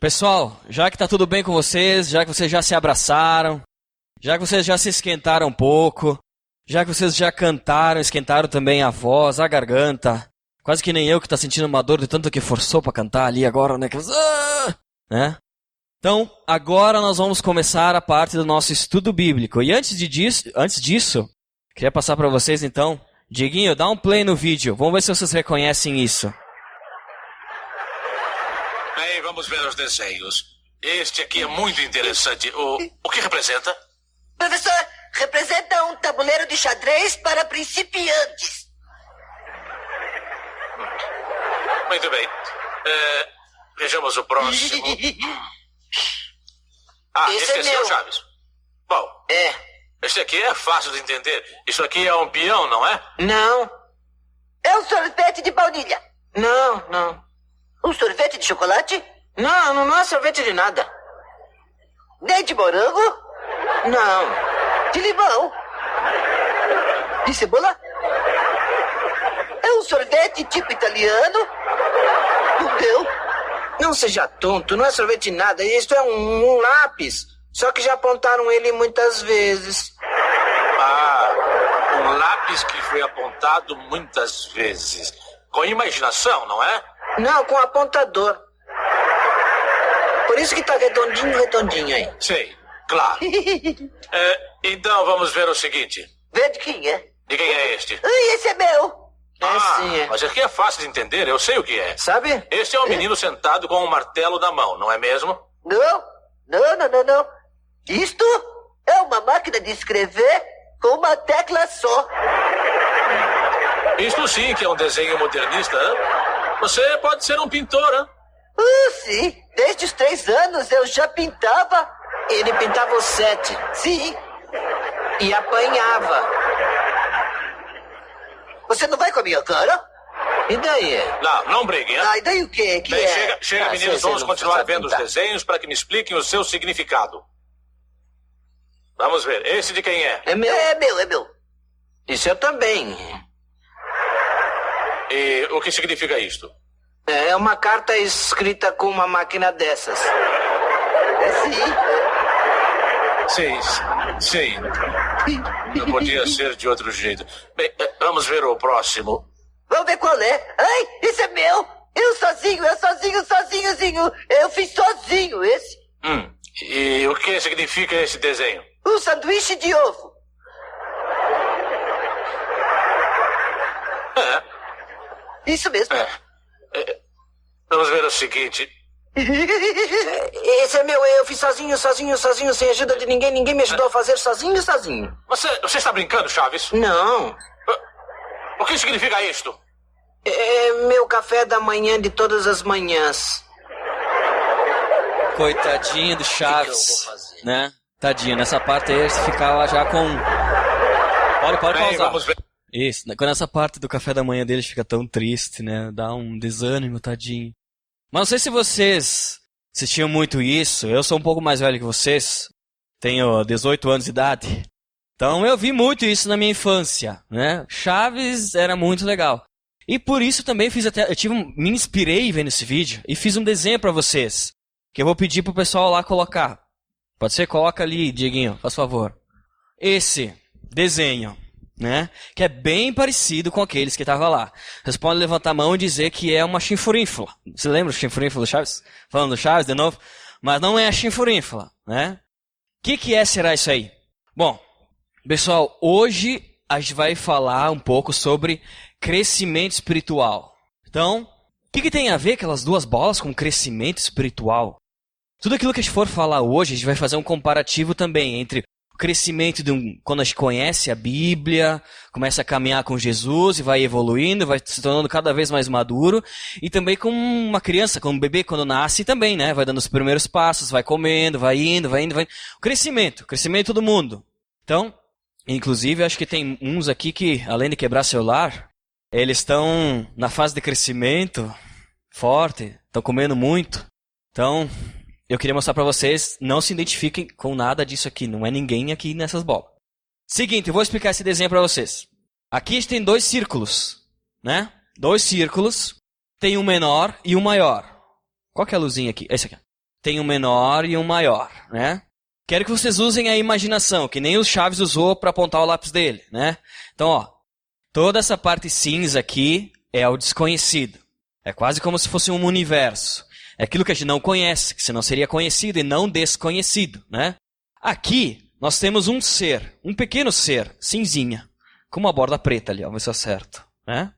Pessoal, já que tá tudo bem com vocês, já que vocês já se abraçaram, já que vocês já se esquentaram um pouco, já que vocês já cantaram, esquentaram também a voz, a garganta, quase que nem eu que tá sentindo uma dor de tanto que forçou pra cantar ali agora, né? Né? Então, agora nós vamos começar a parte do nosso estudo bíblico. E antes disso, queria passar para vocês então, Dieguinho, dá um play no vídeo, vamos ver se vocês reconhecem isso. Bem, vamos ver os desenhos. Este aqui é muito interessante. O que representa? Professor, representa um tabuleiro de xadrez para principiantes. Muito bem. Vejamos o próximo. Esse esqueceu, é meu. Chaves. Bom, este aqui é fácil de entender. Isso aqui é um peão, não é? Não. É um sorvete de baunilha. Não. Um sorvete de chocolate? Não é sorvete de nada. Nem de morango? Não. De limão? De cebola? É um sorvete tipo italiano? O meu? Não seja tonto, não é sorvete de nada. Isto é um lápis. Só que já apontaram ele muitas vezes. Um lápis que foi apontado muitas vezes. Com imaginação, não é? Não, com apontador. Por isso que tá redondinho aí. Sei, claro. Então vamos ver o seguinte. Vê de quem é? De quem é este? Esse é meu. Sim. Mas aqui é fácil de entender, eu sei o que é. Sabe? Este é um menino sentado com um martelo na mão, não é mesmo? Não. Isto é uma máquina de escrever com uma tecla só. Isto sim que é um desenho modernista, hein? Você pode ser um pintor, hein? Sim. Desde os 3 anos eu já pintava. Ele pintava os 7. Sim. E apanhava. Você não vai com a minha cara? E daí? Não briguem, hein? E daí o quê? Bem, chega, meninos, sei, vamos não continuar sabe vendo os pintar. desenhos para que me expliquem o seu significado. Vamos ver, esse de quem é? É meu. É meu. Isso eu também. E o que significa isto? É uma carta escrita com uma máquina dessas. Sim. Não podia ser de outro jeito. Bem, vamos ver o próximo. Vamos ver qual é. Ai, esse é meu. Eu sozinho. Eu fiz sozinho esse. E o que significa esse desenho? Um sanduíche de ovo. Isso mesmo. Vamos ver o seguinte. Esse é meu, eu fiz sozinho, sem ajuda de ninguém. Ninguém me ajudou a fazer sozinho. Você está brincando, Chaves? Não. O que significa isto? É meu café da manhã de todas as manhãs. Coitadinho do Chaves, O que eu vou fazer? né? Tadinho, nessa parte aí você ficava já com... Pode Bem, pausar. vamos ver. Isso, quando essa parte do café da manhã deles fica tão triste, né? Dá um desânimo, tadinho. Mas não sei se vocês assistiam muito isso. Eu sou um pouco mais velho que vocês. Tenho 18 anos de idade. Então eu vi muito isso na minha infância, né? Chaves era muito legal. E por isso também me inspirei vendo esse vídeo e fiz um desenho pra vocês. Que eu vou pedir pro pessoal lá colocar. Pode ser? Coloca ali, Dieguinho, faz favor. Esse desenho, né? Que é bem parecido com aqueles que estavam lá. Vocês podem levantar a mão e dizer que é uma chinfurínfula. Você lembra do chinfurínfula do Chaves? Falando do Chaves de novo? Mas não é a chinfurínfula, né? O que será isso aí? Bom, pessoal, hoje a gente vai falar um pouco sobre crescimento espiritual. Então, o que tem a ver aquelas duas bolas com crescimento espiritual? Tudo aquilo que a gente for falar hoje, a gente vai fazer um comparativo também entre o crescimento quando a gente conhece a Bíblia, começa a caminhar com Jesus e vai evoluindo, vai se tornando cada vez mais maduro, e também com uma criança, com um bebê quando nasce também, né? Vai dando os primeiros passos, vai comendo, vai indo. O crescimento do mundo. Então, inclusive, acho que tem uns aqui que, além de quebrar celular, eles estão na fase de crescimento forte, estão comendo muito. Então, eu queria mostrar pra vocês, não se identifiquem com nada disso aqui, não é ninguém aqui nessas bolas. Seguinte, eu vou explicar esse desenho pra vocês. Aqui a gente tem 2 círculos, né? 2 círculos, tem um menor e um maior. Qual que é a luzinha aqui? Esse aqui. tem um menor e um maior, né? Quero que vocês usem a imaginação, que nem o Chaves usou para apontar o lápis dele, né? Então, ó, toda essa parte cinza aqui é o desconhecido. É quase como se fosse um universo. É aquilo que a gente não conhece, que senão seria conhecido e não desconhecido, né? Aqui, nós temos um ser, um pequeno ser, cinzinha, com uma borda preta ali, ó, vamos ver se eu acerto, né?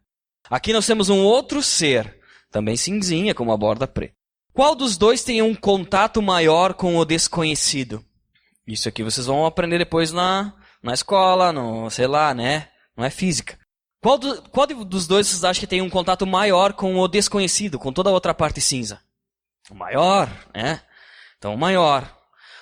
Aqui nós temos um outro ser, também cinzinha, com uma borda preta. Qual dos dois tem um contato maior com o desconhecido? Isso aqui vocês vão aprender depois na escola, sei lá, né? Não é física. Qual dos dois vocês acham que tem um contato maior com o desconhecido, com toda a outra parte cinza? O maior, né? Então, o maior.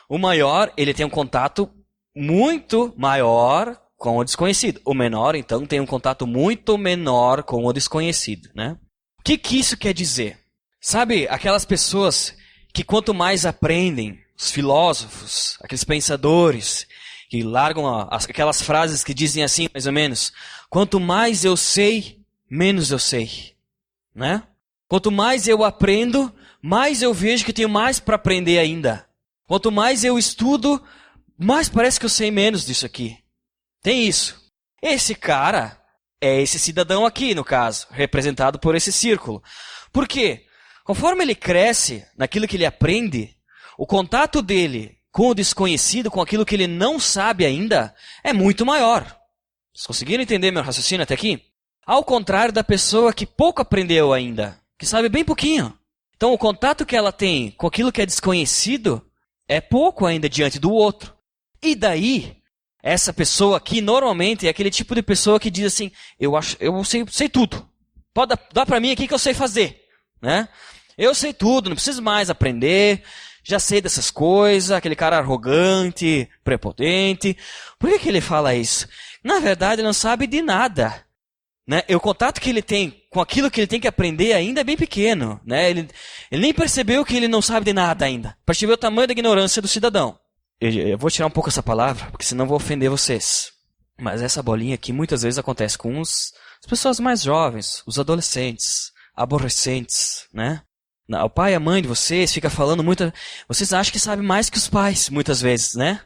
O maior, ele tem um contato muito maior com o desconhecido. O menor, então, tem um contato muito menor com o desconhecido, né? O que isso quer dizer? Sabe, aquelas pessoas que quanto mais aprendem, os filósofos, aqueles pensadores, que largam aquelas frases que dizem assim, mais ou menos, quanto mais eu sei, menos eu sei, né? Quanto mais eu aprendo, mais eu vejo que tenho mais para aprender ainda. Quanto mais eu estudo, mais parece que eu sei menos disso aqui. Tem isso. Esse cara é esse cidadão aqui, no caso, representado por esse círculo. Por quê? Conforme ele cresce naquilo que ele aprende, o contato dele com o desconhecido, com aquilo que ele não sabe ainda, é muito maior. Vocês conseguiram entender meu raciocínio até aqui? Ao contrário da pessoa que pouco aprendeu ainda, que sabe bem pouquinho. Então o contato que ela tem com aquilo que é desconhecido é pouco ainda diante do outro. E daí, essa pessoa aqui normalmente é aquele tipo de pessoa que diz assim, eu sei tudo. Pode dar para mim aqui que eu sei fazer, né? Eu sei tudo, não preciso mais aprender, já sei dessas coisas, aquele cara arrogante, prepotente. Por que ele fala isso? Na verdade, ele não sabe de nada, né? E o contato que ele tem com aquilo que ele tem que aprender ainda é bem pequeno, né? Ele nem percebeu que ele não sabe de nada ainda. Para ver o tamanho da ignorância do cidadão. Eu vou tirar um pouco essa palavra, porque senão vou ofender vocês. Mas essa bolinha aqui muitas vezes acontece com as pessoas mais jovens, os adolescentes, aborrecentes, né? O pai e a mãe de vocês fica falando muito. Vocês acham que sabem mais que os pais, muitas vezes, né?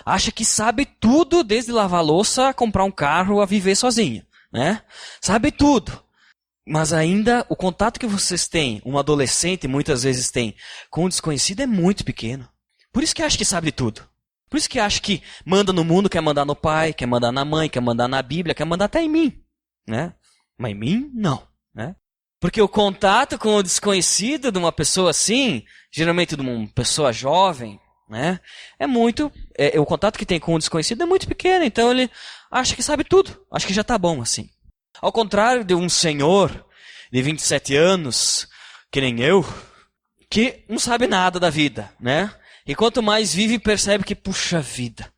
Acha que sabe tudo, desde lavar a louça, a comprar um carro, a viver sozinho, né? Sabe tudo. Mas ainda o contato que vocês têm, um adolescente muitas vezes tem, com o desconhecido é muito pequeno. Por isso que acha que sabe de tudo. Por isso que acha que manda no mundo, quer mandar no pai, quer mandar na mãe, quer mandar na Bíblia, quer mandar até em mim, né? Mas em mim, não, né? Porque o contato com o desconhecido de uma pessoa assim, geralmente de uma pessoa jovem, né? O contato que tem com o desconhecido é muito pequeno, então ele acha que sabe tudo, acha que já está bom assim. Ao contrário de um senhor de 27 anos, que nem eu, que não sabe nada da vida, né? E quanto mais vive, percebe que, puxa vida,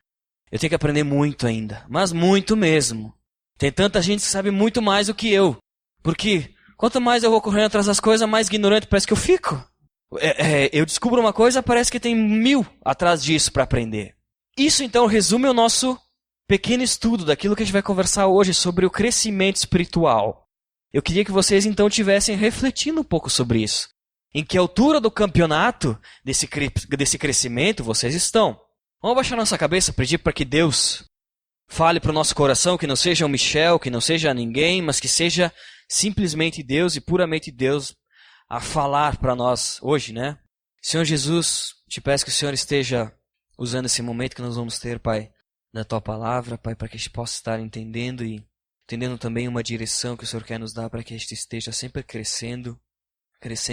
eu tenho que aprender muito ainda, mas muito mesmo. Tem tanta gente que sabe muito mais do que eu, porque quanto mais eu vou correndo atrás das coisas, mais ignorante parece que eu fico. Eu descubro uma coisa, parece que tem 1000 atrás disso para aprender. Isso então resume o nosso pequeno estudo daquilo que a gente vai conversar hoje sobre o crescimento espiritual. Eu queria que vocês então estivessem refletindo um pouco sobre isso. Em que altura do campeonato desse crescimento vocês estão? Vamos abaixar nossa cabeça, pedir para que Deus fale para o nosso coração, que não seja o Michel, que não seja ninguém, mas que seja simplesmente Deus e puramente Deus a falar para nós hoje, né? Senhor Jesus, te peço que o Senhor esteja usando esse momento que nós vamos ter, Pai, da Tua Palavra, Pai, para que a gente possa estar entendendo e entendendo também uma direção que o Senhor quer nos dar para que a gente esteja sempre crescendo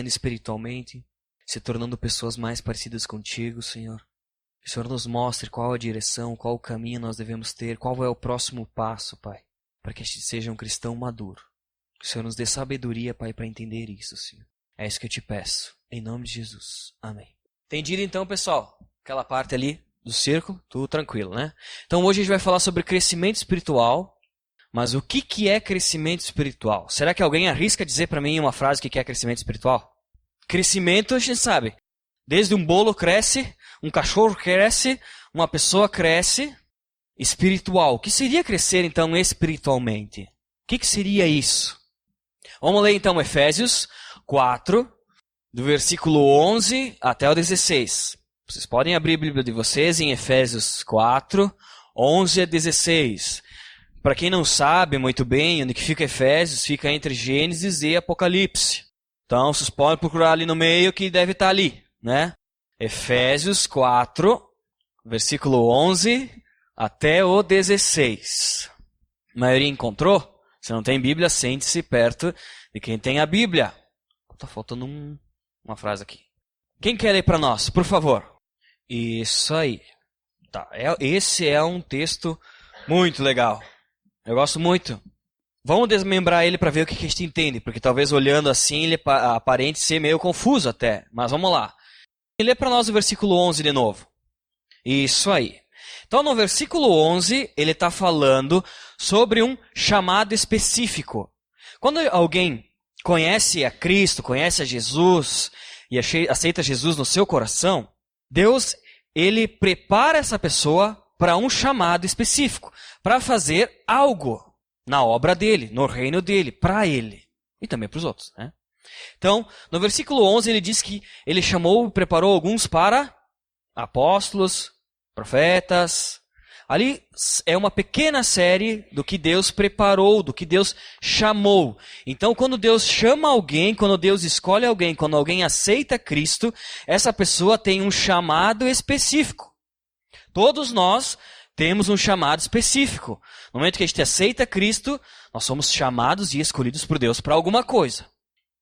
espiritualmente, se tornando pessoas mais parecidas contigo, Senhor. Que o Senhor nos mostre qual a direção, qual o caminho nós devemos ter, qual é o próximo passo, Pai, para que a gente seja um cristão maduro. Que o Senhor nos dê sabedoria, Pai, para entender isso, Senhor. É isso que eu te peço, em nome de Jesus. Amém. Entendido então, pessoal? Aquela parte ali do círculo, tudo tranquilo, né? Então hoje a gente vai falar sobre crescimento espiritual. Mas o que é crescimento espiritual? Será que alguém arrisca dizer para mim uma frase que é crescimento espiritual? Crescimento a gente sabe. Desde um bolo cresce, um cachorro cresce, uma pessoa cresce. Espiritual. O que seria crescer então espiritualmente? O que seria isso? Vamos ler então Efésios 4, do versículo 11 até o 16. Vocês podem abrir a Bíblia de vocês em Efésios 4, 11 a 16. Para quem não sabe muito bem onde que fica Efésios, fica entre Gênesis e Apocalipse. Então, vocês podem procurar ali no meio que deve estar ali, né? Efésios 4, versículo 11 até o 16. A maioria encontrou? Se não tem Bíblia, sente-se perto de quem tem a Bíblia. Tá faltando uma frase aqui. Quem quer ler para nós, por favor? Isso aí. Tá, esse é um texto muito legal. Eu gosto muito. Vamos desmembrar ele para ver o que a gente entende, porque talvez olhando assim ele aparente ser meio confuso até. Mas vamos lá. Lê para nós o versículo 11 de novo. Isso aí. Então no versículo 11 ele está falando sobre um chamado específico. Quando alguém conhece a Cristo, conhece a Jesus e aceita Jesus no seu coração, Deus, ele prepara essa pessoa para um chamado específico, para fazer algo na obra dele, no reino dele, para ele e também para os outros, né? Então, no versículo 11 ele diz que ele chamou e preparou alguns para apóstolos, profetas. Ali é uma pequena série do que Deus preparou, do que Deus chamou. Então, quando Deus chama alguém, quando Deus escolhe alguém, quando alguém aceita Cristo, essa pessoa tem um chamado específico. Todos nós temos um chamado específico. No momento que a gente aceita Cristo, nós somos chamados e escolhidos por Deus para alguma coisa.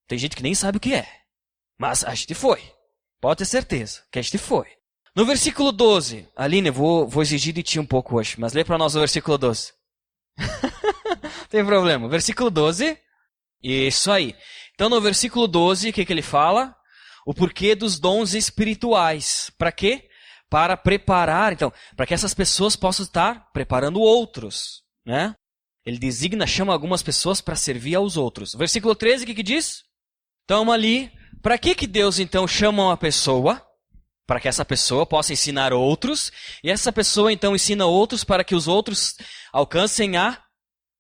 Tem gente que nem sabe o que é, mas a gente foi. Pode ter certeza que a gente foi. No versículo 12, Aline, vou exigir de ti um pouco hoje, mas lê para nós o versículo 12. Tem problema. Versículo 12, isso aí. Então no versículo 12, o que ele fala? O porquê dos dons espirituais. Para quê? Para preparar, então, para que essas pessoas possam estar preparando outros, né? Ele designa, chama algumas pessoas para servir aos outros. Versículo 13, o que diz? Então ali, para que Deus então chama uma pessoa? Para que essa pessoa possa ensinar outros, e essa pessoa então ensina outros para que os outros alcancem a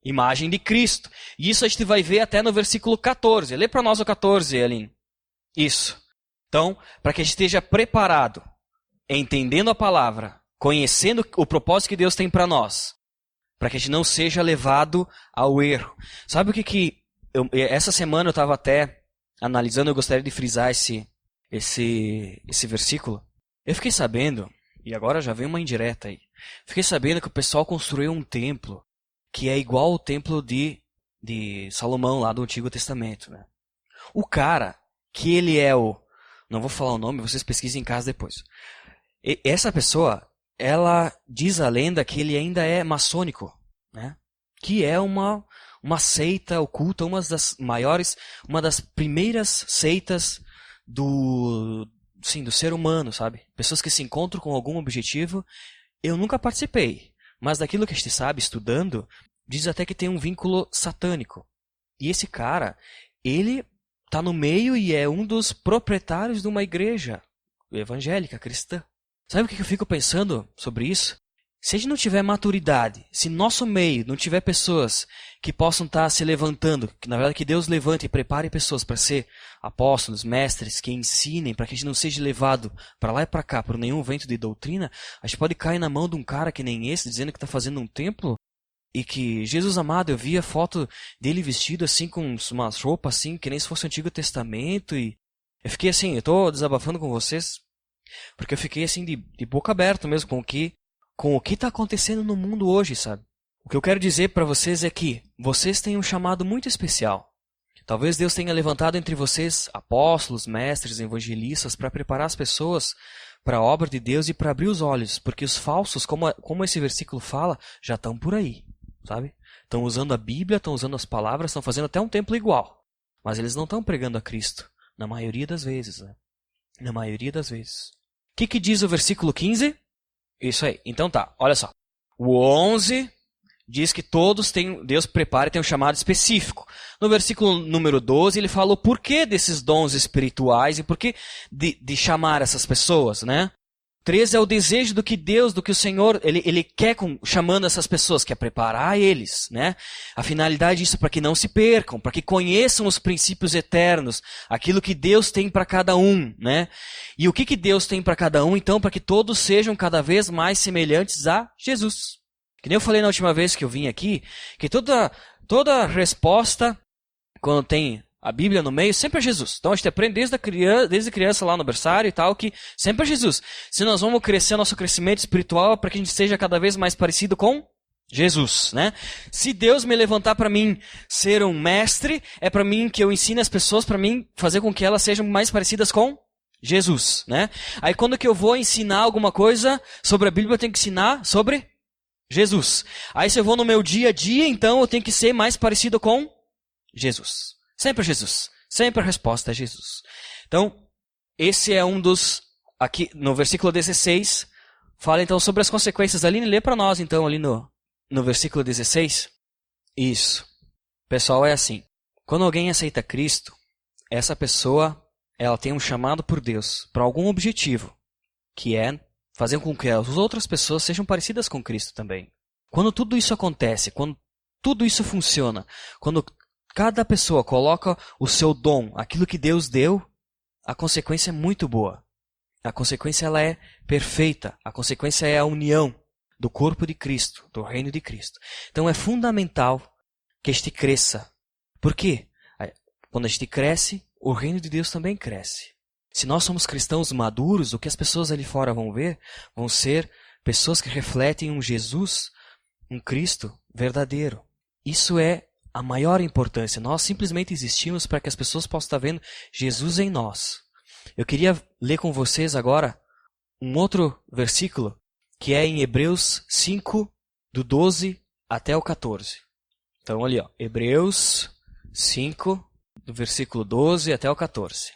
imagem de Cristo. E isso a gente vai ver até no versículo 14. Lê para nós o 14, Aline. Isso. Então, para que a gente esteja preparado, entendendo a palavra, conhecendo o propósito que Deus tem para nós, para que a gente não seja levado ao erro. Sabe o que essa semana eu estava até analisando, eu gostaria de frisar esse versículo. Eu fiquei sabendo, e agora já vem uma indireta aí, fiquei sabendo que o pessoal construiu um templo que é igual ao templo de Salomão lá do Antigo Testamento, né? O cara, que ele é não vou falar o nome, vocês pesquisem em casa depois. Essa pessoa, ela diz a lenda que ele ainda é maçônico, né? Que é uma seita oculta, uma das primeiras seitas do ser humano, sabe? Pessoas que se encontram com algum objetivo. Eu nunca participei, mas daquilo que a gente sabe, estudando, diz até que tem um vínculo satânico. E esse cara, ele está no meio e é um dos proprietários de uma igreja evangélica, cristã. Sabe o que eu fico pensando sobre isso? Se a gente não tiver maturidade, se nosso meio não tiver pessoas que possam estar se levantando, que na verdade que Deus levante e prepare pessoas para ser apóstolos, mestres, que ensinem, para que a gente não seja levado para lá e para cá por nenhum vento de doutrina, a gente pode cair na mão de um cara que nem esse, dizendo que está fazendo um templo, e que, Jesus amado, eu via foto dele vestido assim, com umas roupas assim, que nem se fosse o Antigo Testamento, e eu fiquei assim, eu estou desabafando com vocês, porque eu fiquei assim de boca aberta mesmo com o que está acontecendo no mundo hoje, sabe? O que eu quero dizer para vocês é que vocês têm um chamado muito especial. Talvez Deus tenha levantado entre vocês apóstolos, mestres, evangelistas para preparar as pessoas para a obra de Deus e para abrir os olhos, porque os falsos, como esse versículo fala, já estão por aí, sabe? Estão usando a Bíblia, estão usando as palavras, estão fazendo até um templo igual, mas eles não estão pregando a Cristo, na maioria das vezes, né? Na maioria das vezes. O que diz o versículo 15? Isso aí. Então tá, olha só. O 11 diz que todos têm, Deus prepara e tem um chamado específico. No versículo número 12 ele fala o porquê desses dons espirituais e porquê de chamar essas pessoas, né? 3 é o desejo do que Deus, do que o Senhor, Ele quer chamando essas pessoas, quer preparar eles, né? A finalidade disso é para que não se percam, para que conheçam os princípios eternos, aquilo que Deus tem para cada um, né? E o que Deus tem para cada um, então, para que todos sejam cada vez mais semelhantes a Jesus. Que nem eu falei na última vez que eu vim aqui, que toda resposta, quando tem a Bíblia no meio, sempre é Jesus. Então a gente aprende desde criança lá no berçário e tal, que sempre é Jesus. Se nós vamos crescer nosso crescimento espiritual, para que a gente seja cada vez mais parecido com Jesus, né? Se Deus me levantar para mim ser um mestre, é para mim que eu ensine as pessoas, para mim fazer com que elas sejam mais parecidas com Jesus, né? Aí quando que eu vou ensinar alguma coisa sobre a Bíblia, eu tenho que ensinar sobre Jesus. Aí se eu vou no meu dia a dia, então eu tenho que ser mais parecido com Jesus. Sempre Jesus. Sempre a resposta é Jesus. Então, esse é um dos... Aqui no versículo 16, fala então sobre as consequências. Aline, lê para nós então ali no versículo 16. Isso. Pessoal, é assim. Quando alguém aceita Cristo, essa pessoa, ela tem um chamado por Deus para algum objetivo, que é fazer com que as outras pessoas sejam parecidas com Cristo também. Quando tudo isso acontece, quando tudo isso funciona, quando cada pessoa coloca o seu dom, aquilo que Deus deu, a consequência é muito boa. A consequência ela é perfeita. A consequência é a união do corpo de Cristo, do reino de Cristo. Então é fundamental que a gente cresça. Por quê? Quando a gente cresce, o reino de Deus também cresce. Se nós somos cristãos maduros, o que as pessoas ali fora vão ver vão ser pessoas que refletem um Jesus, um Cristo verdadeiro. Isso é a maior importância. Nós simplesmente existimos para que as pessoas possam estar vendo Jesus em nós. Eu queria ler com vocês agora um outro versículo, que é em Hebreus 5, do 12 até o 14. Então, ali, ó, Hebreus 5, do versículo 12 até o 14.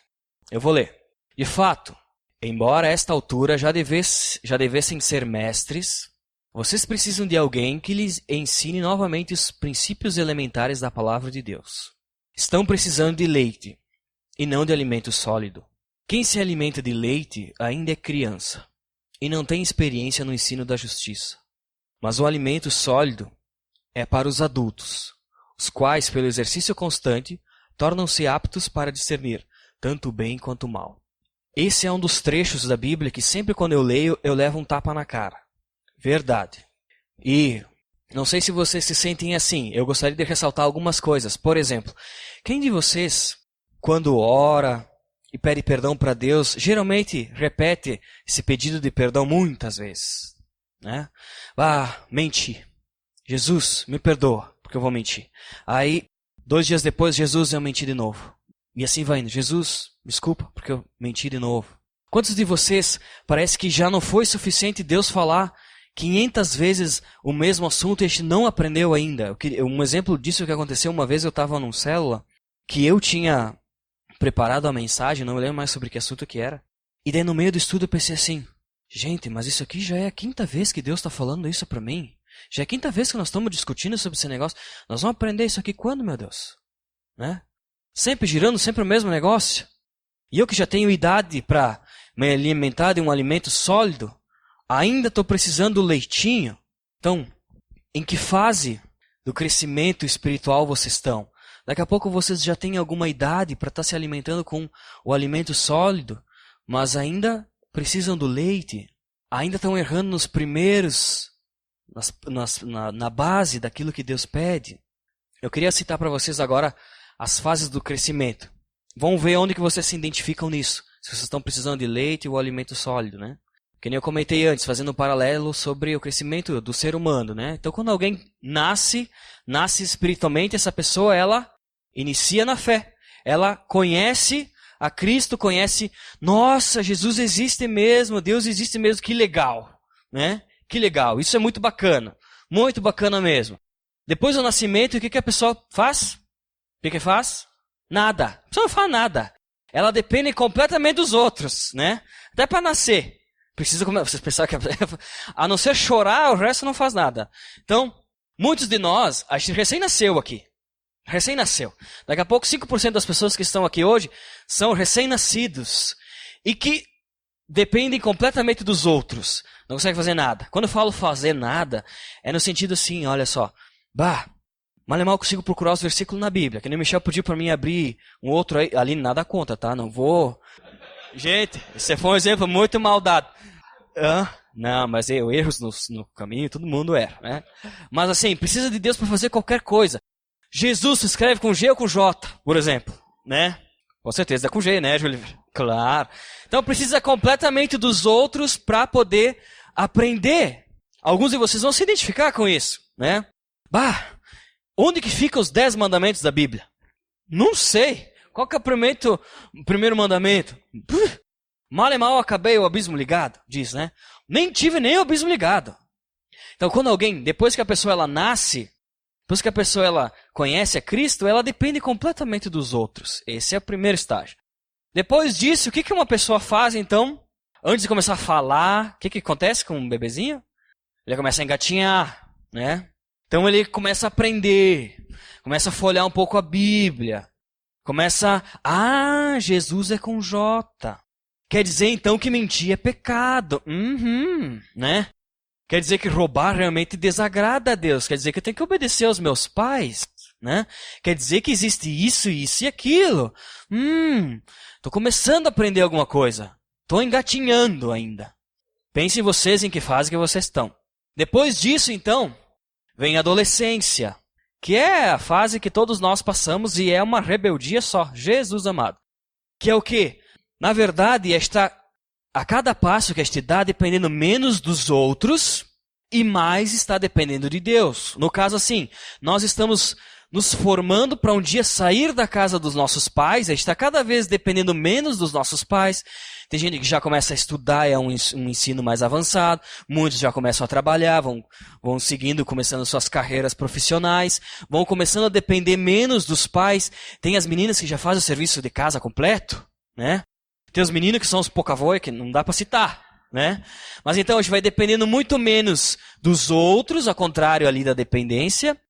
Eu vou ler. De fato, embora a esta altura já devessem ser mestres, vocês precisam de alguém que lhes ensine novamente os princípios elementares da palavra de Deus. Estão precisando de leite, e não de alimento sólido. Quem se alimenta de leite ainda é criança, e não tem experiência no ensino da justiça. Mas o alimento sólido é para os adultos, os quais, pelo exercício constante, tornam-se aptos para discernir tanto o bem quanto o mal. Esse é um dos trechos da Bíblia que sempre quando eu leio, eu levo um tapa na cara. Verdade. E não sei se vocês se sentem assim. Eu gostaria de ressaltar algumas coisas. Por exemplo, quem de vocês, quando ora e pede perdão para Deus, geralmente repete esse pedido de perdão muitas vezes, né? Menti. Jesus, me perdoa, porque eu vou mentir. Aí, 2 dias depois, Jesus, eu menti de novo. E assim vai indo. Jesus, desculpa, porque eu menti de novo. Quantos de vocês parece que já não foi suficiente Deus falar 500 vezes o mesmo assunto e a gente não aprendeu ainda? Um exemplo disso que aconteceu uma vez, eu estava num célula, que eu tinha preparado a mensagem, não me lembro mais sobre que assunto que era. E daí no meio do estudo eu pensei assim, gente, mas isso aqui já é a 5ª vez que Deus está falando isso para mim. Já é a 5ª vez que nós estamos discutindo sobre esse negócio. Nós vamos aprender isso aqui quando, meu Deus? Né? Sempre girando, sempre o mesmo negócio. E eu que já tenho idade para me alimentar de um alimento sólido, ainda estou precisando do leitinho. Então, em que fase do crescimento espiritual vocês estão? Daqui a pouco vocês já têm alguma idade para estar se alimentando com o alimento sólido, mas ainda precisam do leite. Ainda estão errando nos primeiros, na base daquilo que Deus pede. Eu queria citar para vocês agora as fases do crescimento. Vão ver onde que vocês se identificam nisso. Se vocês estão precisando de leite ou alimento sólido, né? Que nem eu comentei antes, fazendo um paralelo sobre o crescimento do ser humano, né? Então, quando alguém nasce espiritualmente, essa pessoa, ela inicia na fé. Ela conhece a Cristo, conhece, nossa, Jesus existe mesmo, Deus existe mesmo, que legal, né? Que legal, isso é muito bacana mesmo. Depois do nascimento, o que a pessoa faz? O que faz? Nada. A pessoa não faz nada. Ela depende completamente dos outros, né? Até para nascer. Precisa comer. Vocês pensaram que a não ser chorar, o resto não faz nada. Então, muitos de nós, a gente recém-nasceu aqui. Recém-nasceu. Daqui a pouco, 5% das pessoas que estão aqui hoje são recém-nascidos. E que dependem completamente dos outros. Não conseguem fazer nada. Quando eu falo fazer nada, é no sentido assim, olha só. Mal e mal consigo procurar os versículos na Bíblia. Que nem o Michel pediu para mim abrir um outro aí, ali, nada conta, tá? Não vou... Gente, esse foi um exemplo muito mal dado. Não, mas erros no caminho, todo mundo erra, né? Mas assim, precisa de Deus para fazer qualquer coisa. Jesus se escreve com G ou com J, por exemplo, né? Com certeza é com G, né, Júlio? Claro. Então precisa completamente dos outros para poder aprender. Alguns de vocês vão se identificar com isso, né? Onde que ficam os 10 mandamentos da Bíblia? Não sei. Qual que é o primeiro mandamento? Mal e mal acabei o abismo ligado, diz, né? Nem tive nem o abismo ligado. Então quando alguém, depois que a pessoa ela nasce, depois que a pessoa ela conhece a Cristo, ela depende completamente dos outros. Esse é o primeiro estágio. Depois disso, o que uma pessoa faz então? Antes de começar a falar, o que acontece com um bebezinho? Ele começa a engatinhar, né? Então ele começa a aprender, começa a folhear um pouco a Bíblia. Começa, Jesus é com J. Quer dizer então que mentir é pecado. Né? Quer dizer que roubar realmente desagrada a Deus. Quer dizer que eu tenho que obedecer aos meus pais. Né? Quer dizer que existe isso, isso e aquilo. Estou começando a aprender alguma coisa. Estou engatinhando ainda. Pensem vocês em que fase que vocês estão. Depois disso, então, vem a adolescência. Que é a fase que todos nós passamos e é uma rebeldia só. Jesus amado. Que é o quê? Na verdade, a cada passo que a gente dá dependendo menos dos outros e mais está dependendo de Deus. No caso assim, nós estamos nos formando para um dia sair da casa dos nossos pais, a gente está cada vez dependendo menos dos nossos pais. Tem gente que já começa a estudar, é um ensino mais avançado, muitos já começam a trabalhar, vão seguindo, começando suas carreiras profissionais, vão começando a depender menos dos pais. Tem as meninas que já fazem o serviço de casa completo, né? Tem os meninos que são os poucavoi, que não dá para citar, né? Mas então a gente vai dependendo muito menos dos outros, ao contrário ali da dependência,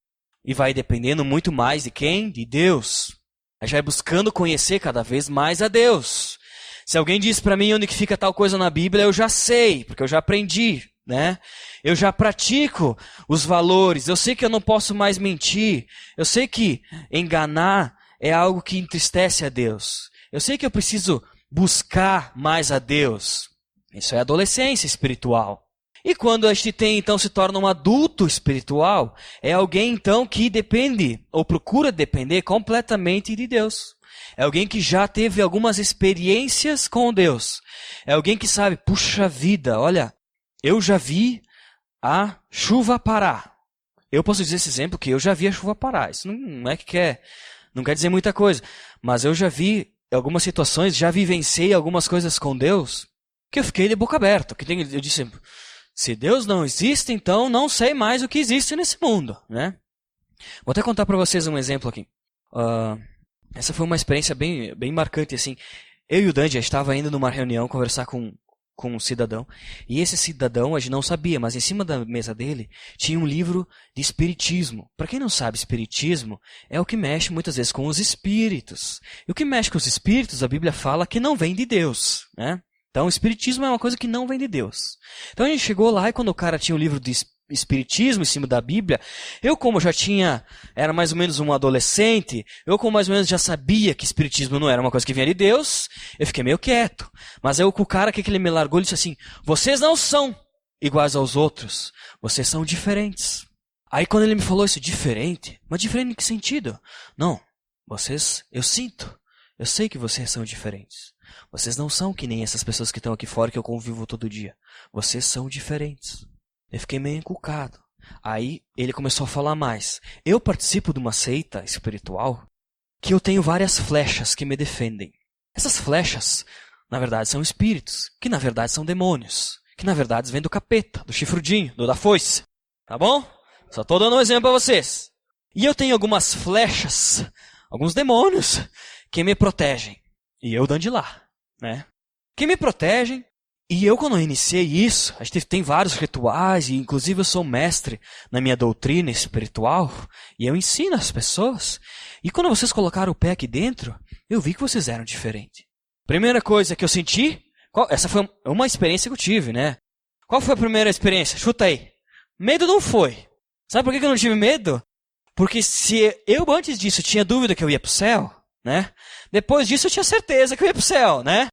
e vai dependendo muito mais de quem? De Deus. A gente vai buscando conhecer cada vez mais a Deus. Se alguém diz para mim onde que fica tal coisa na Bíblia, eu já sei, porque eu já aprendi, né? Eu já pratico os valores, eu sei que eu não posso mais mentir, eu sei que enganar é algo que entristece a Deus. Eu sei que eu preciso buscar mais a Deus. Isso é adolescência espiritual. E quando a gente então se torna um adulto espiritual, é alguém então que depende, ou procura depender completamente de Deus. É alguém que já teve algumas experiências com Deus. É alguém que sabe, puxa vida, olha, eu já vi a chuva parar. Eu posso dizer esse exemplo que eu já vi a chuva parar. Isso não quer dizer muita coisa. Mas eu já vi algumas situações, já vivenciei algumas coisas com Deus, que eu fiquei de boca aberta. Eu disse, se Deus não existe, então não sei mais o que existe nesse mundo, né? Vou até contar para vocês um exemplo aqui. Essa foi uma experiência bem, bem marcante, assim. Eu e o Dandy estava indo numa reunião conversar com um cidadão. E esse cidadão, a gente não sabia, mas em cima da mesa dele tinha um livro de espiritismo. Para quem não sabe, espiritismo é o que mexe muitas vezes com os espíritos. E o que mexe com os espíritos, a Bíblia fala que não vem de Deus, né? Então, o espiritismo é uma coisa que não vem de Deus. Então, a gente chegou lá e quando o cara tinha um livro de espiritismo em cima da Bíblia, eu como era mais ou menos um adolescente, eu como mais ou menos já sabia que espiritismo não era uma coisa que vinha de Deus, eu fiquei meio quieto. Mas aí o cara que ele me largou, ele disse assim, vocês não são iguais aos outros, vocês são diferentes. Aí quando ele me falou isso, diferente? Mas diferente em que sentido? Não, eu sei que vocês são diferentes. Vocês não são que nem essas pessoas que estão aqui fora que eu convivo todo dia. Vocês são diferentes. Eu fiquei meio encucado. Aí ele começou a falar mais. Eu participo de uma seita espiritual que eu tenho várias flechas que me defendem. Essas flechas, na verdade, são espíritos, que na verdade são demônios, que na verdade vêm do capeta, do chifrudinho, da foice. Tá bom? Só estou dando um exemplo para vocês. E eu tenho algumas flechas, alguns demônios que me protegem. E eu dando de lá, né? Que me protegem. E eu, quando eu iniciei isso, a gente tem vários rituais, e inclusive eu sou mestre na minha doutrina espiritual, e eu ensino as pessoas. E quando vocês colocaram o pé aqui dentro, eu vi que vocês eram diferentes. Primeira coisa que eu senti Essa foi uma experiência que eu tive, né? Qual foi a primeira experiência? Chuta aí. Medo não foi. Sabe por que eu não tive medo? Porque se eu antes disso tinha dúvida que eu ia pro céu, né? Depois disso eu tinha certeza que eu ia pro céu, né?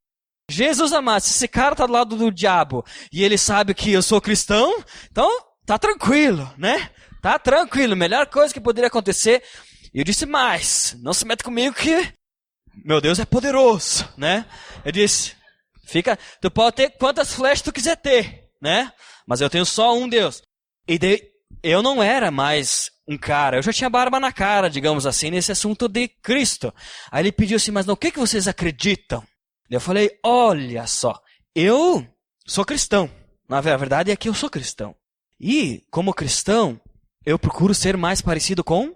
Jesus amado, se esse cara tá do lado do diabo e ele sabe que eu sou cristão, então tá tranquilo, né? Tá tranquilo, melhor coisa que poderia acontecer. E eu disse mais, não se mete comigo que meu Deus é poderoso, né? Eu disse, tu pode ter quantas flechas tu quiser ter, né? Mas eu tenho só um Deus. E daí, eu não era mais um cara, eu já tinha barba na cara, digamos assim, nesse assunto de Cristo. Aí ele pediu assim, mas no que vocês acreditam? Eu falei, olha só, eu sou cristão. Na verdade é que eu sou cristão. E, como cristão, eu procuro ser mais parecido com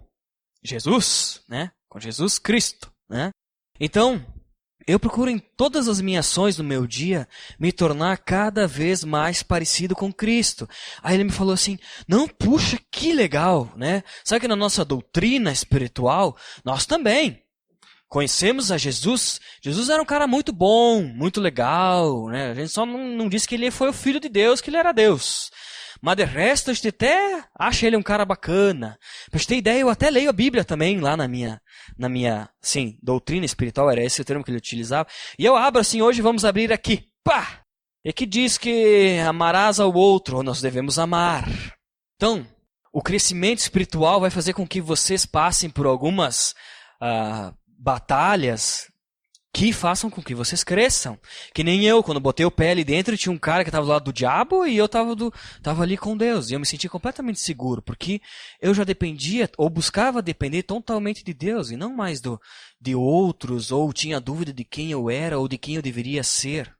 Jesus, né? Com Jesus Cristo, né? Então, eu procuro em todas as minhas ações no meu dia me tornar cada vez mais parecido com Cristo. Aí ele me falou assim, não, puxa, que legal, né? Sabe que na nossa doutrina espiritual, nós também conhecemos a Jesus. Jesus era um cara muito bom, muito legal, né? A gente só não disse que ele foi o Filho de Deus, que ele era Deus. Mas de resto, a gente até acha ele um cara bacana. Pra gente ter ideia, eu até leio a Bíblia também, lá na minha sim, doutrina espiritual, era esse o termo que ele utilizava. E eu abro assim, hoje vamos abrir aqui, pá! E que diz que amarás ao outro, ou nós devemos amar. Então, o crescimento espiritual vai fazer com que vocês passem por algumas batalhas que façam com que vocês cresçam. Que nem eu, quando botei o pé ali dentro, tinha um cara que estava do lado do diabo e eu estava ali com Deus. E eu me senti completamente seguro, porque eu já dependia, ou buscava depender totalmente de Deus, e não mais de outros, ou tinha dúvida de quem eu era, ou de quem eu deveria ser.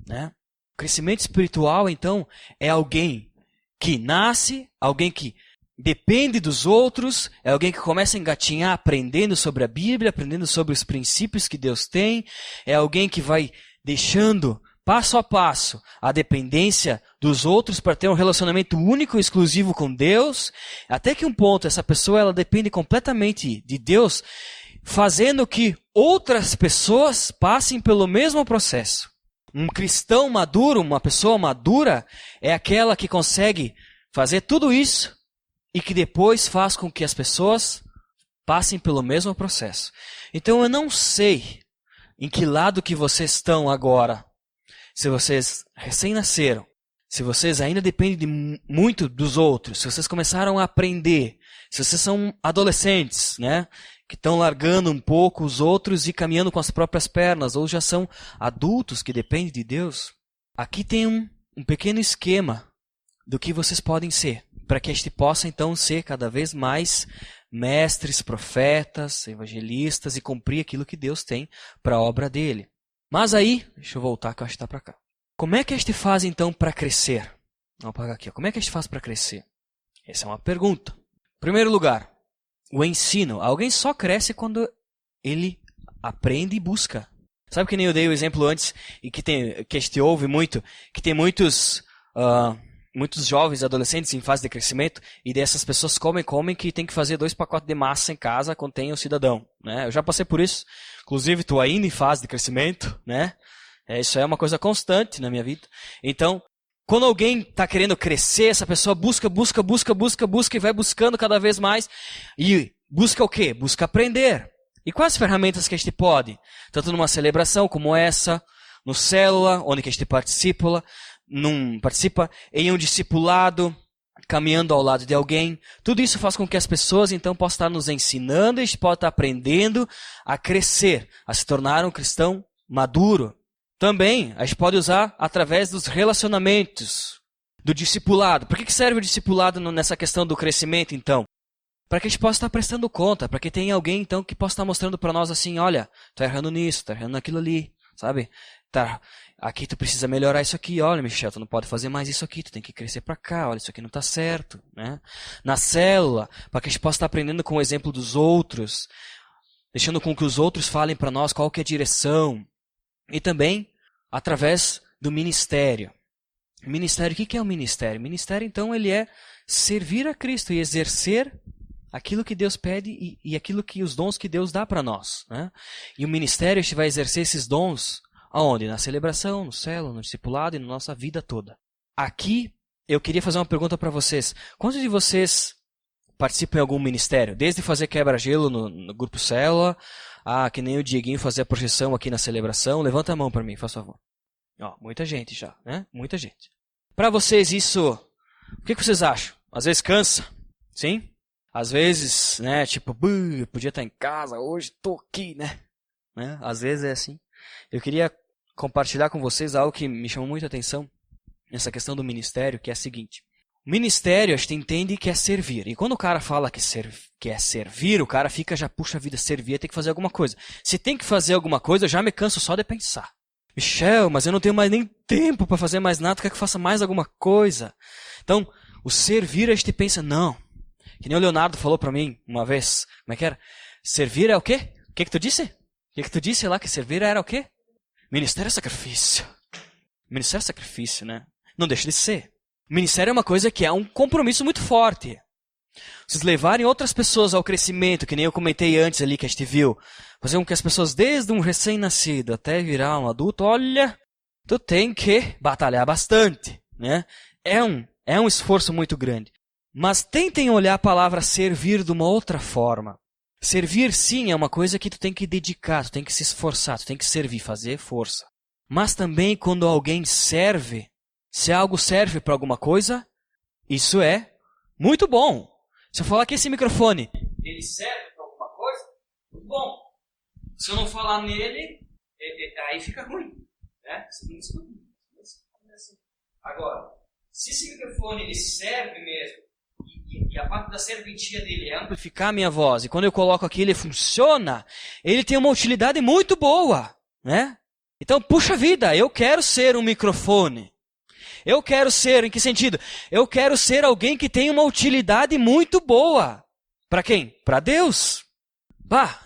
Né? O crescimento espiritual, então, é alguém que nasce, alguém que depende dos outros, é alguém que começa a engatinhar aprendendo sobre a Bíblia, aprendendo sobre os princípios que Deus tem, é alguém que vai deixando passo a passo a dependência dos outros para ter um relacionamento único e exclusivo com Deus, até que um ponto essa pessoa ela depende completamente de Deus, fazendo que outras pessoas passem pelo mesmo processo. Um cristão maduro, uma pessoa madura, é aquela que consegue fazer tudo isso e que depois faz com que as pessoas passem pelo mesmo processo. Então eu não sei em que lado que vocês estão agora. Se vocês recém-nasceram, se vocês ainda dependem muito dos outros, se vocês começaram a aprender, se vocês são adolescentes, né, que estão largando um pouco os outros e caminhando com as próprias pernas, ou já são adultos que dependem de Deus, aqui tem um pequeno esquema do que vocês podem ser, para que a gente possa então ser cada vez mais mestres, profetas, evangelistas e cumprir aquilo que Deus tem para a obra dele. Mas aí, deixa eu voltar que eu acho que está para cá. Como é que a gente faz então para crescer? Vamos apagar aqui. Como é que a gente faz para crescer? Essa é uma pergunta. Em primeiro lugar, o ensino. Alguém só cresce quando ele aprende e busca. Sabe que nem eu dei o exemplo antes e que a gente ouve muito, que tem muitos jovens adolescentes em fase de crescimento e dessas pessoas comem que tem que fazer 2 pacotes de massa em casa quando tem o cidadão, né? Eu já passei por isso, inclusive estou ainda em fase de crescimento, né? Isso é uma coisa constante na minha vida. Então, quando alguém está querendo crescer, essa pessoa busca e vai buscando cada vez mais e busca o quê? Busca aprender. E quais ferramentas que a gente pode? Tanto numa celebração como essa, no célula, onde que a gente participa, em um discipulado, caminhando ao lado de alguém. Tudo isso faz com que as pessoas então possam estar nos ensinando e a gente pode estar aprendendo a crescer, a se tornar um cristão maduro. Também a gente pode usar através dos relacionamentos, do discipulado. Por que serve o discipulado nessa questão do crescimento então? Para que a gente possa estar prestando conta, para que tenha alguém então que possa estar mostrando para nós assim, olha, tu errando nisso, tu errando naquilo ali, sabe? Tá, aqui tu precisa melhorar isso aqui, olha Michel, tu não pode fazer mais isso aqui, tu tem que crescer para cá, olha, isso aqui não está certo, né? Na célula, para que a gente possa estar aprendendo com o exemplo dos outros, deixando com que os outros falem para nós qual que é a direção, e também através do ministério. Ministério, o que é o ministério? O ministério, então, ele é servir a Cristo e exercer aquilo que Deus pede e aquilo que os dons que Deus dá para nós, né? E o ministério, a gente vai exercer esses dons Aonde? Na celebração, no célula, no discipulado e na nossa vida toda. Aqui, eu queria fazer uma pergunta para vocês. Quantos de vocês participam em algum ministério? Desde fazer quebra-gelo no grupo célula, que nem o Dieguinho fazer a projeção aqui na celebração. Levanta a mão para mim, faz favor. Muita gente já, né? Muita gente. Para vocês isso, o que vocês acham? Às vezes cansa, sim? Às vezes, né, tipo, eu podia estar em casa, hoje estou aqui, né? Às vezes é assim. Eu queria compartilhar com vocês algo que me chamou muita atenção nessa questão do ministério, que é a seguinte. O ministério, a gente entende que é servir. E quando o cara fala que é servir, o cara fica, já puxa a vida, servir, tem que fazer alguma coisa. Se tem que fazer alguma coisa, eu já me canso só de pensar. Michel, mas eu não tenho mais nem tempo para fazer mais nada, tu quer que eu faça mais alguma coisa? Então, o servir, a gente pensa, não. Que nem o Leonardo falou para mim uma vez, como é que era? Servir é o quê? O que tu disse? O que tu disse lá que servir era o quê? Ministério é sacrifício. Ministério é sacrifício, né? Não deixa de ser. Ministério é uma coisa que é um compromisso muito forte. Vocês levarem outras pessoas ao crescimento, que nem eu comentei antes ali que a gente viu. Fazer com que as pessoas, desde um recém-nascido até virar um adulto, olha, tu tem que batalhar bastante, né? É um esforço muito grande. Mas tentem olhar a palavra servir de uma outra forma. Servir, sim, é uma coisa que tu tem que dedicar, tu tem que se esforçar, tu tem que servir, fazer força. Mas também quando alguém serve, se algo serve para alguma coisa, isso é muito bom. Se eu falar que esse microfone, ele serve para alguma coisa, muito bom. Se eu não falar nele, aí fica ruim, né? Agora, se esse microfone ele serve mesmo, e a parte da serventia dele é amplificar a minha voz, e quando eu coloco aqui ele funciona, ele tem uma utilidade muito boa, né? Então, puxa vida, eu quero ser um microfone. Eu quero ser, em que sentido? Eu quero ser alguém que tem uma utilidade muito boa. Para quem? Para Deus.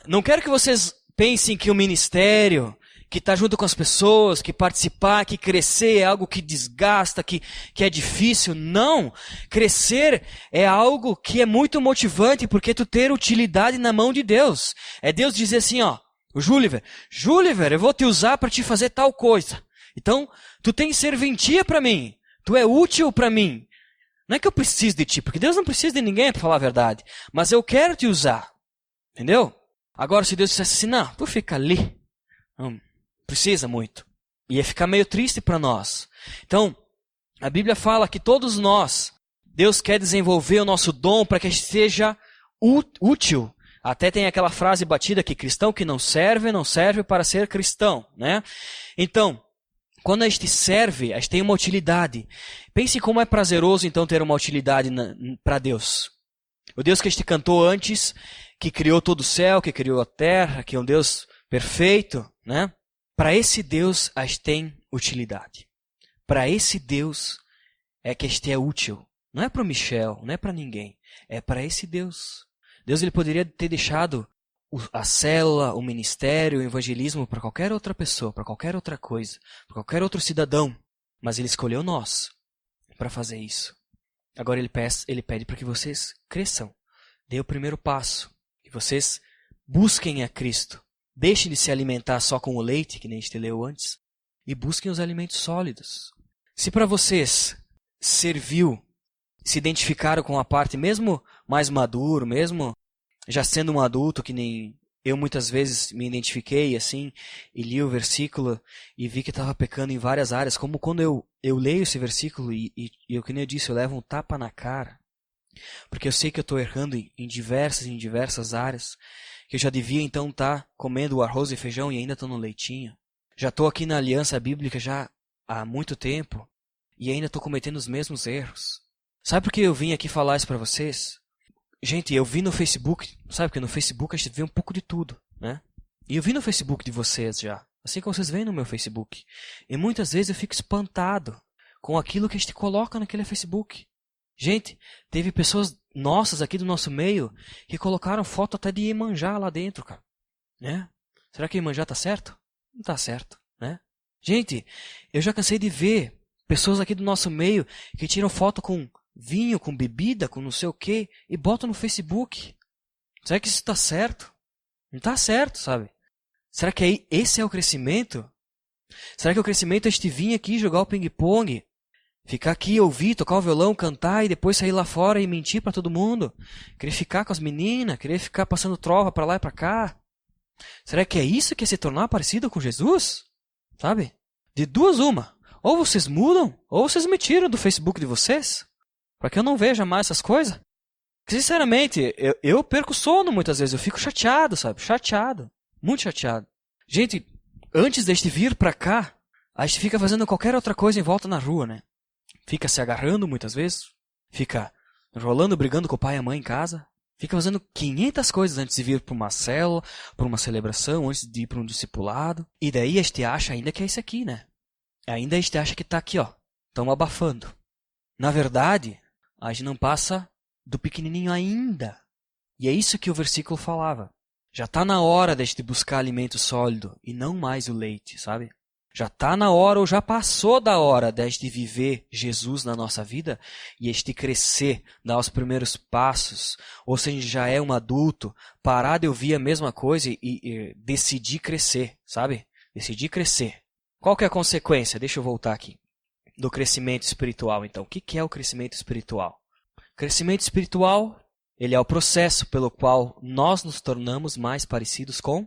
Não quero que vocês pensem que o ministério, que está junto com as pessoas, que participar, que crescer é algo que desgasta, que é difícil. Não. Crescer é algo que é muito motivante, porque tu ter utilidade na mão de Deus. É Deus dizer assim, o Júliver, eu vou te usar para te fazer tal coisa. Então, tu tem serventia para mim. Tu é útil para mim. Não é que eu preciso de ti, porque Deus não precisa de ninguém para falar a verdade. Mas eu quero te usar. Entendeu? Agora, se Deus dissesse assim, não, tu fica ali. Não precisa muito. Ia ficar meio triste para nós. Então, a Bíblia fala que todos nós, Deus quer desenvolver o nosso dom para que a gente seja útil. Até tem aquela frase batida que cristão que não serve para ser cristão, né? Então, quando a gente serve, a gente tem uma utilidade. Pense como é prazeroso, então, ter uma utilidade para Deus. O Deus que a gente cantou antes, que criou todo o céu, que criou a terra, que é um Deus perfeito, né? Para esse Deus, a gente tem utilidade. Para esse Deus é que a gente é útil. Não é para o Michel, não é para ninguém. É para esse Deus. Deus ele poderia ter deixado a célula, o ministério, o evangelismo para qualquer outra pessoa, para qualquer outra coisa, para qualquer outro cidadão. Mas ele escolheu nós para fazer isso. Agora ele pede para que vocês cresçam. Dê o primeiro passo. Que vocês busquem a Cristo. Deixem de se alimentar só com o leite, que nem a gente leu antes. E busquem os alimentos sólidos. Se para vocês serviu, se identificaram com a parte mesmo mais maduro, mesmo já sendo um adulto, que nem eu muitas vezes me identifiquei assim, e li o versículo e vi que estava pecando em várias áreas, como quando eu leio esse versículo e eu, que nem eu disse, eu levo um tapa na cara, porque eu sei que eu estou errando em diversas áreas, que eu já devia então estar comendo o arroz e feijão e ainda estou no leitinho. Já estou aqui na aliança bíblica já há muito tempo e ainda estou cometendo os mesmos erros. Sabe por que eu vim aqui falar isso para vocês? Gente, eu vi no Facebook, sabe que no Facebook a gente vê um pouco de tudo, né? E eu vi no Facebook de vocês já, assim como vocês veem no meu Facebook. E muitas vezes eu fico espantado com aquilo que a gente coloca naquele Facebook. Gente, teve pessoas nossas aqui do nosso meio que colocaram foto até de Iemanjá lá dentro, cara. Né? Será que Iemanjá tá certo? Não tá certo, né? Gente, eu já cansei de ver pessoas aqui do nosso meio que tiram foto com vinho, com bebida, com não sei o que, e botam no Facebook. Será que isso está certo? Não está certo, sabe? Será que esse é o crescimento? Será que o crescimento é este vir aqui, jogar o ping-pong? Ficar aqui, ouvir, tocar o violão, cantar e depois sair lá fora e mentir pra todo mundo? Querer ficar com as meninas? Querer ficar passando trova pra lá e pra cá? Será que é isso que é se tornar parecido com Jesus? Sabe? De duas uma. Ou vocês mudam, ou vocês me tiram do Facebook de vocês. Pra que eu não veja mais essas coisas. Sinceramente, eu perco sono muitas vezes. Eu fico chateado, sabe? Chateado. Muito chateado. Gente, antes deste vir pra cá, a gente fica fazendo qualquer outra coisa em volta na rua, né? Fica se agarrando muitas vezes. Fica enrolando, brigando com o pai e a mãe em casa. Fica fazendo 500 coisas antes de vir para uma célula, para uma celebração, antes de ir para um discipulado. E daí a gente acha ainda que é isso aqui, né? Ainda a gente acha que tá aqui, ó. Estamos abafando. Na verdade, a gente não passa do pequenininho ainda. E é isso que o versículo falava. Já está na hora de a gente buscar alimento sólido e não mais o leite, sabe? Já está na hora ou já passou da hora de a gente viver Jesus na nossa vida e a gente crescer, dar os primeiros passos. Ou se a gente já é um adulto, parar de ouvir a mesma coisa e decidir crescer, sabe? Decidir crescer. Qual que é a consequência? Deixa eu voltar aqui. Do crescimento espiritual, então. O que é o crescimento espiritual? Crescimento espiritual, ele é o processo pelo qual nós nos tornamos mais parecidos com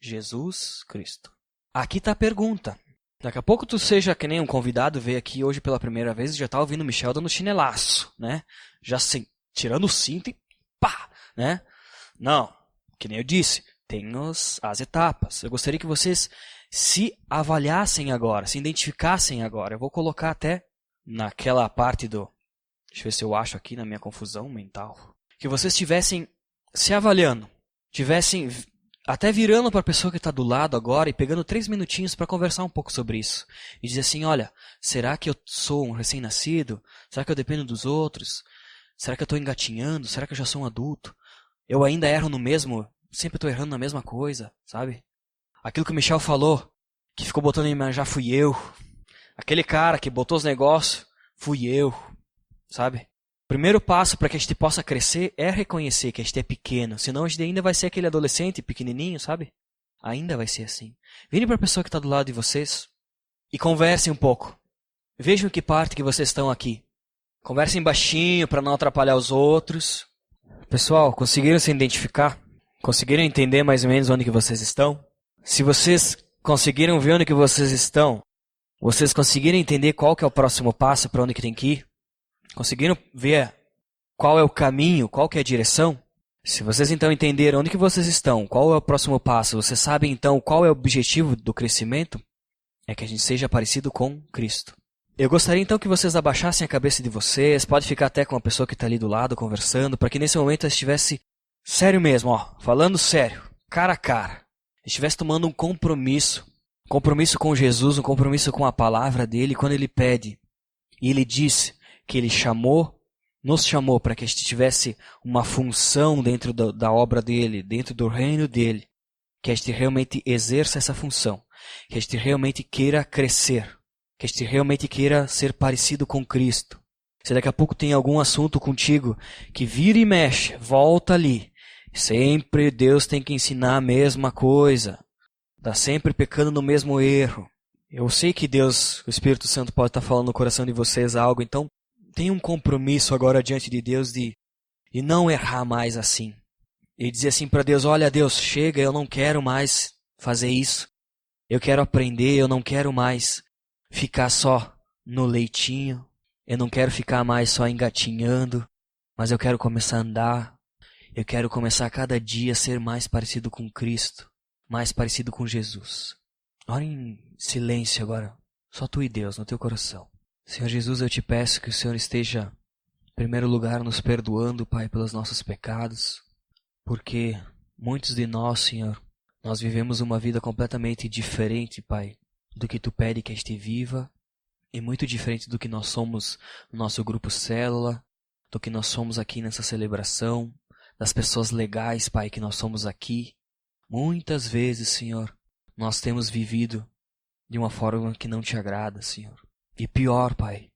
Jesus Cristo. Aqui está a pergunta. Daqui a pouco tu seja que nem um convidado, veio aqui hoje pela primeira vez e já está ouvindo o Michel dando chinelaço, né? Já tirando o cinto e pá, né? Não, que nem eu disse, tem as etapas. Eu gostaria que vocês se avaliassem agora, se identificassem agora. Eu vou colocar até naquela parte do... Deixa eu ver se eu acho aqui na minha confusão mental. Que vocês estivessem se avaliando, tivessem... até virando para a pessoa que está do lado agora e pegando 3 minutinhos para conversar um pouco sobre isso. E dizer assim, olha, será que eu sou um recém-nascido? Será que eu dependo dos outros? Será que eu estou engatinhando? Será que eu já sou um adulto? Eu ainda erro no mesmo? Sempre estou errando na mesma coisa, sabe? Aquilo que o Michel falou, que ficou botando em manjar, fui eu. Aquele cara que botou os negócios, fui eu, sabe? O primeiro passo para que a gente possa crescer é reconhecer que a gente é pequeno. Senão a gente ainda vai ser aquele adolescente pequenininho, sabe? Ainda vai ser assim. Virem para a pessoa que está do lado de vocês e conversem um pouco. Vejam que parte que vocês estão aqui. Conversem baixinho para não atrapalhar os outros. Pessoal, conseguiram se identificar? Conseguiram entender mais ou menos onde que vocês estão? Se vocês conseguiram ver onde que vocês estão, vocês conseguiram entender qual que é o próximo passo para onde que tem que ir? Conseguiram ver qual é o caminho, qual que é a direção? Se vocês então entenderam onde que vocês estão, qual é o próximo passo, vocês sabem então qual é o objetivo do crescimento? É que a gente seja parecido com Cristo. Eu gostaria então que vocês abaixassem a cabeça de vocês, pode ficar até com a pessoa que está ali do lado conversando, para que nesse momento eu estivesse sério mesmo, ó, falando sério, cara a cara. Estivesse tomando um compromisso com Jesus, um compromisso com a palavra dele, quando ele pede, e ele diz que ele nos chamou para que a gente tivesse uma função dentro da obra dele, dentro do reino dele, que a gente realmente exerça essa função, que a gente realmente queira crescer, que a gente realmente queira ser parecido com Cristo. Se daqui a pouco tem algum assunto contigo que vira e mexe, volta ali. Sempre Deus tem que ensinar a mesma coisa. Está sempre pecando no mesmo erro. Eu sei que Deus, o Espírito Santo pode estar falando no coração de vocês algo, então tenha um compromisso agora diante de Deus de não errar mais assim. E dizer assim para Deus, olha Deus, chega, eu não quero mais fazer isso. Eu quero aprender, eu não quero mais ficar só no leitinho. Eu não quero ficar mais só engatinhando, mas eu quero começar a andar. Eu quero começar a cada dia a ser mais parecido com Cristo, mais parecido com Jesus. Ora em silêncio agora, só tu e Deus no teu coração. Senhor Jesus, eu te peço que o Senhor esteja, em primeiro lugar, nos perdoando, Pai, pelos nossos pecados, porque muitos de nós, Senhor, nós vivemos uma vida completamente diferente, Pai, do que tu pede que a gente viva, e muito diferente do que nós somos no nosso grupo célula, do que nós somos aqui nessa celebração, das pessoas legais, Pai, que nós somos aqui. Muitas vezes, Senhor, nós temos vivido de uma forma que não te agrada, Senhor. E pior, Pai,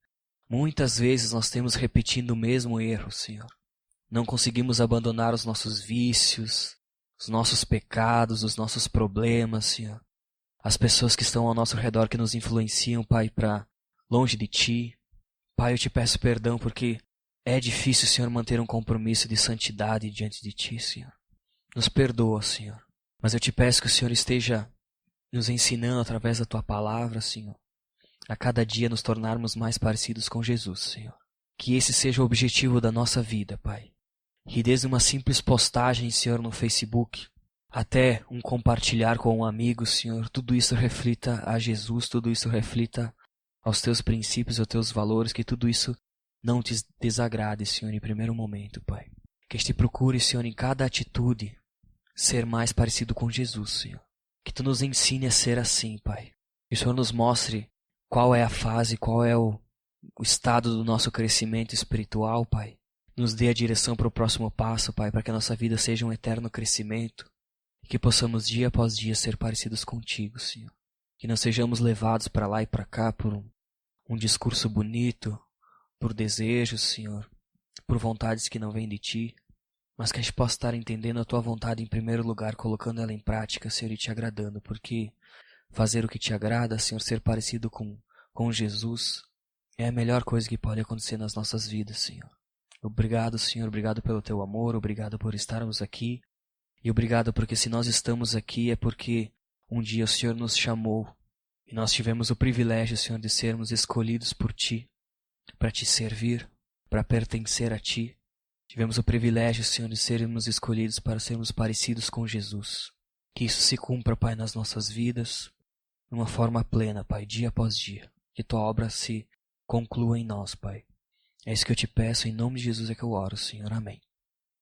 muitas vezes nós temos repetindo o mesmo erro, Senhor. Não conseguimos abandonar os nossos vícios, os nossos pecados, os nossos problemas, Senhor. as pessoas que estão ao nosso redor que nos influenciam, Pai, para longe de Ti. Pai, eu te peço perdão porque é difícil, Senhor, manter um compromisso de santidade diante de Ti, Senhor. Nos perdoa, Senhor. Mas eu te peço que o Senhor esteja nos ensinando através da Tua palavra, Senhor, a cada dia nos tornarmos mais parecidos com Jesus, Senhor. Que esse seja o objetivo da nossa vida, Pai. Que desde uma simples postagem, Senhor, no Facebook, até um compartilhar com um amigo, Senhor, tudo isso reflita a Jesus, tudo isso reflita aos Teus princípios, aos Teus valores, que tudo isso não te desagrade, Senhor, em primeiro momento, Pai. Que te procure, Senhor, em cada atitude, ser mais parecido com Jesus, Senhor. Que Tu nos ensine a ser assim, Pai. Que o Senhor nos mostre qual é a fase, qual é o estado do nosso crescimento espiritual, Pai. Nos dê a direção para o próximo passo, Pai, para que a nossa vida seja um eterno crescimento e que possamos dia após dia ser parecidos contigo, Senhor. Que não sejamos levados para lá e para cá por um discurso bonito, por desejos, Senhor, por vontades que não vêm de Ti, mas que a gente possa estar entendendo a Tua vontade em primeiro lugar, colocando ela em prática, Senhor, e Te agradando, porque fazer o que Te agrada, Senhor, ser parecido com Jesus, é a melhor coisa que pode acontecer nas nossas vidas, Senhor. Obrigado, Senhor, obrigado pelo Teu amor, obrigado por estarmos aqui, e obrigado porque se nós estamos aqui é porque um dia o Senhor nos chamou, e nós tivemos o privilégio, Senhor, de sermos escolhidos por Ti, para Te servir, para pertencer a Ti. Tivemos o privilégio, Senhor, de sermos escolhidos para sermos parecidos com Jesus. Que isso se cumpra, Pai, nas nossas vidas, de uma forma plena, Pai, dia após dia. Que Tua obra se conclua em nós, Pai. É isso que eu Te peço, em nome de Jesus é que eu oro, Senhor. Amém.